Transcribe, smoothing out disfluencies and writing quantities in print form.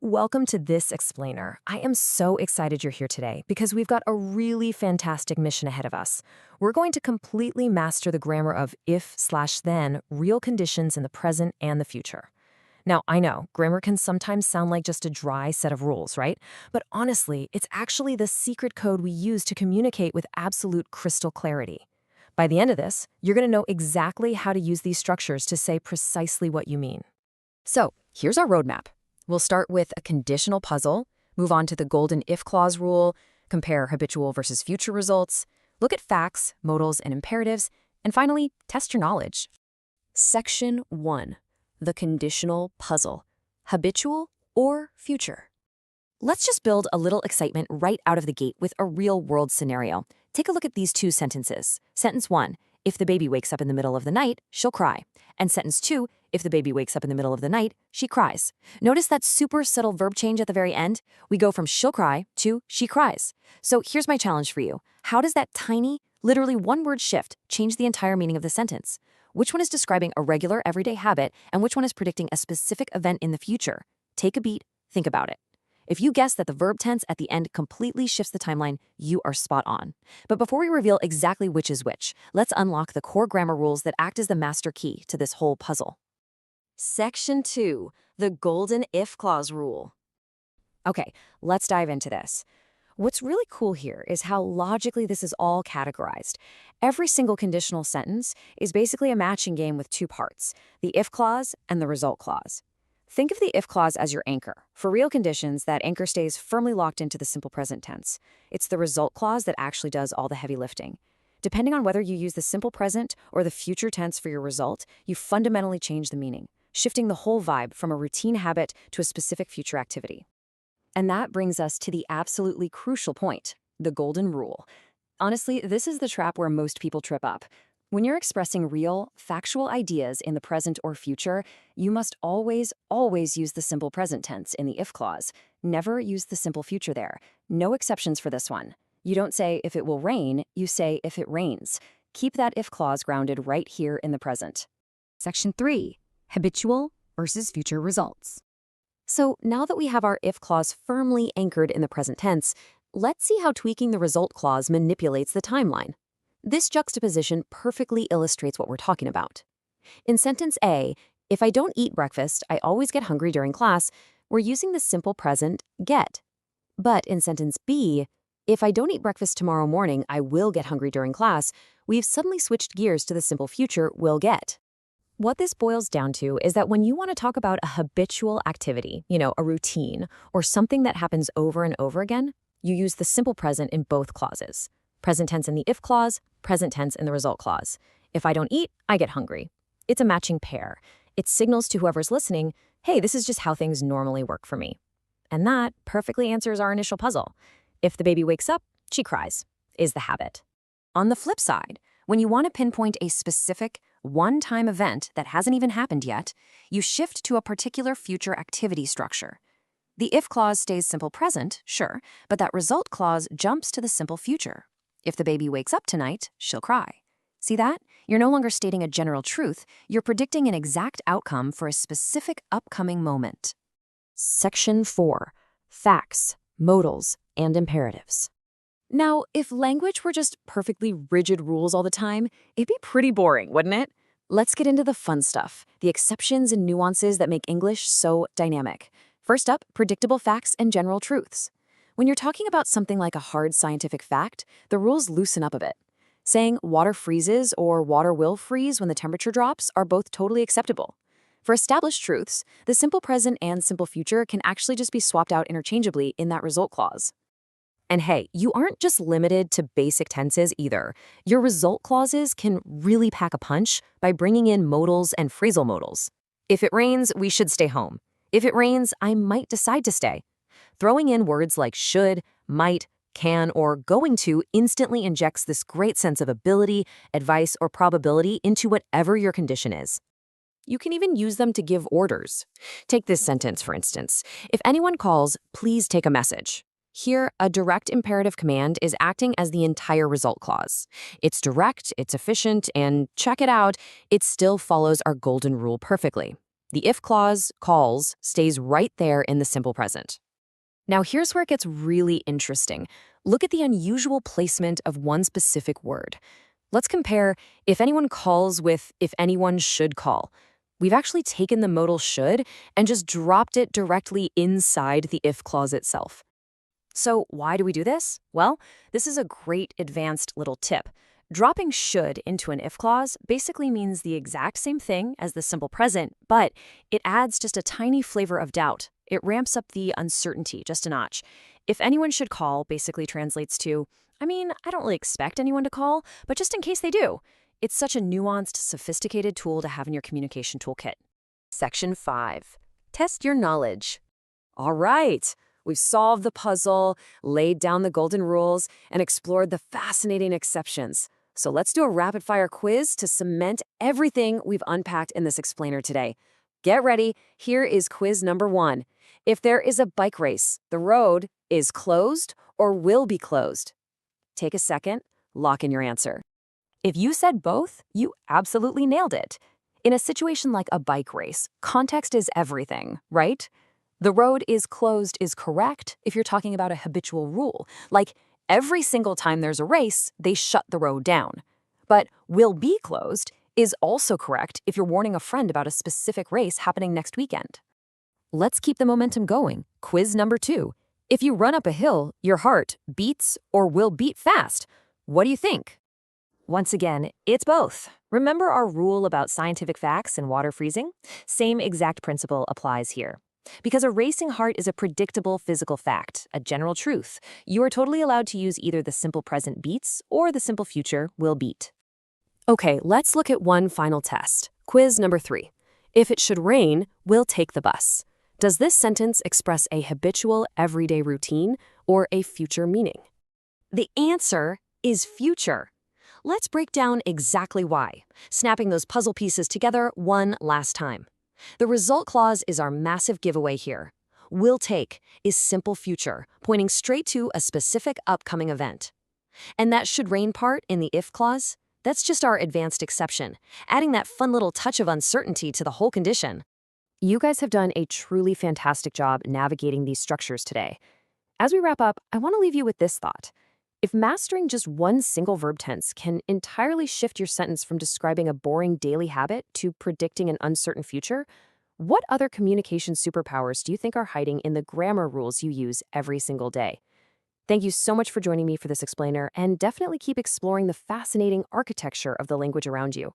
Welcome to this explainer. I am so excited you're here today because we've got a really fantastic mission ahead of us. We're going to completely master the grammar of if/then, real conditions in the present and the future. Now, I know grammar can sometimes sound like just a dry set of rules, right? But honestly, it's actually the secret code we use to communicate with absolute crystal clarity. By the end of this, you're going to know exactly how to use these structures to say precisely what you mean. So, here's our roadmap. We'll start with a conditional puzzle, move on to the golden if clause rule, compare habitual versus future results, look at facts, modals, and imperatives, and finally, test your knowledge. Section 1. The conditional puzzle. Habitual or future? Let's just build a little excitement right out of the gate with a real-world scenario. Take a look at these two sentences. Sentence 1, if the baby wakes up in the middle of the night, she'll cry. And sentence 2, if the baby wakes up in the middle of the night, she cries. Notice that super subtle verb change at the very end? We go from she'll cry to she cries. So here's my challenge for you. How does that tiny, literally one-word shift change the entire meaning of the sentence? Which one is describing a regular, everyday habit, and which one is predicting a specific event in the future? Take a beat, think about it. If you guess that the verb tense at the end completely shifts the timeline, you are spot on. But before we reveal exactly which is which, let's unlock the core grammar rules that act as the master key to this whole puzzle. Section 2, the golden if clause rule. Okay, let's dive into this. What's really cool here is how logically this is all categorized. Every single conditional sentence is basically a matching game with two parts, the if clause and the result clause. Think of the if clause as your anchor. For real conditions, that anchor stays firmly locked into the simple present tense. It's the result clause that actually does all the heavy lifting. Depending on whether you use the simple present or the future tense for your result, you fundamentally change the meaning, shifting the whole vibe from a routine habit to a specific future activity. And that brings us to the absolutely crucial point, the golden rule. Honestly, this is the trap where most people trip up. When you're expressing real, factual ideas in the present or future, you must always use the simple present tense in the if clause. Never use the simple future there. No exceptions for this one. You don't say if it will rain, you say if it rains. Keep that if clause grounded right here in the present. Section 3. Habitual versus future results. So now that we have our if clause firmly anchored in the present tense, let's see how tweaking the result clause manipulates the timeline. This juxtaposition perfectly illustrates what we're talking about. In sentence A, if I don't eat breakfast, I always get hungry during class, we're using the simple present get. But in sentence B, if I don't eat breakfast tomorrow morning, I will get hungry during class, we've suddenly switched gears to the simple future will get. What this boils down to is that when you want to talk about a habitual activity, a routine, or something that happens over and over again, you use the simple present in both clauses. Present tense in the if clause, present tense in the result clause. If I don't eat, I get hungry. It's a matching pair. It signals to whoever's listening, hey, this is just how things normally work for me. And that perfectly answers our initial puzzle. If the baby wakes up, she cries, is the habit. On the flip side, when you want to pinpoint a specific, one-time event that hasn't even happened yet, you shift to a particular future activity structure. The if clause stays simple present, sure, but that result clause jumps to the simple future. If the baby wakes up tonight, she'll cry. See that? You're no longer stating a general truth, you're predicting an exact outcome for a specific upcoming moment. Section 4. Facts, modals, and imperatives. Now, if language were just perfectly rigid rules all the time, it'd be pretty boring, wouldn't it? Let's get into the fun stuff, the exceptions and nuances that make English so dynamic. First up, predictable facts and general truths. When you're talking about something like a hard scientific fact, the rules loosen up a bit. Saying water freezes or water will freeze when the temperature drops are both totally acceptable. For established truths, the simple present and simple future can actually just be swapped out interchangeably in that result clause. And hey, you aren't just limited to basic tenses either. Your result clauses can really pack a punch by bringing in modals and phrasal modals. If it rains, we should stay home. If it rains, I might decide to stay. Throwing in words like should, might, can, or going to instantly injects this great sense of ability, advice, or probability into whatever your condition is. You can even use them to give orders. Take this sentence, for instance. If anyone calls, please take a message. Here, a direct imperative command is acting as the entire result clause. It's direct, it's efficient, and check it out, it still follows our golden rule perfectly. The if clause, calls, stays right there in the simple present. Now, here's where it gets really interesting. Look at the unusual placement of one specific word. Let's compare if anyone calls with if anyone should call. We've actually taken the modal should and just dropped it directly inside the if clause itself. So why do we do this? Well, this is a great advanced little tip. Dropping should into an if clause basically means the exact same thing as the simple present, but it adds just a tiny flavor of doubt. It ramps up the uncertainty just a notch. If anyone should call basically translates to, I don't really expect anyone to call, but just in case they do. It's such a nuanced, sophisticated tool to have in your communication toolkit. Section 5. Test your knowledge. All right. We've solved the puzzle, laid down the golden rules, and explored the fascinating exceptions. So let's do a rapid-fire quiz to cement everything we've unpacked in this explainer today. Get ready. Here is quiz number 1. If there is a bike race, the road is closed or will be closed. Take a second, lock in your answer. If you said both, you absolutely nailed it. In a situation like a bike race, context is everything, right? The road is closed is correct if you're talking about a habitual rule, like every single time there's a race, they shut the road down. But will be closed is also correct if you're warning a friend about a specific race happening next weekend. Let's keep the momentum going. Quiz number 2. If you run up a hill, your heart beats or will beat fast. What do you think? Once again, it's both. Remember our rule about scientific facts and water freezing? Same exact principle applies here. Because a racing heart is a predictable physical fact, a general truth, you are totally allowed to use either the simple present beats or the simple future will beat. Okay, let's look at one final test. Quiz number 3. If it should rain, we'll take the bus. Does this sentence express a habitual, everyday routine or a future meaning? The answer is future. Let's break down exactly why, snapping those puzzle pieces together one last time. The result clause is our massive giveaway here. Will take is simple future, pointing straight to a specific upcoming event. And that should rain part in the if clause, that's just our advanced exception, adding that fun little touch of uncertainty to the whole condition. You guys have done a truly fantastic job navigating these structures today. As we wrap up, I want to leave you with this thought. If mastering just one single verb tense can entirely shift your sentence from describing a boring daily habit to predicting an uncertain future, what other communication superpowers do you think are hiding in the grammar rules you use every single day? Thank you so much for joining me for this explainer, and definitely keep exploring the fascinating architecture of the language around you.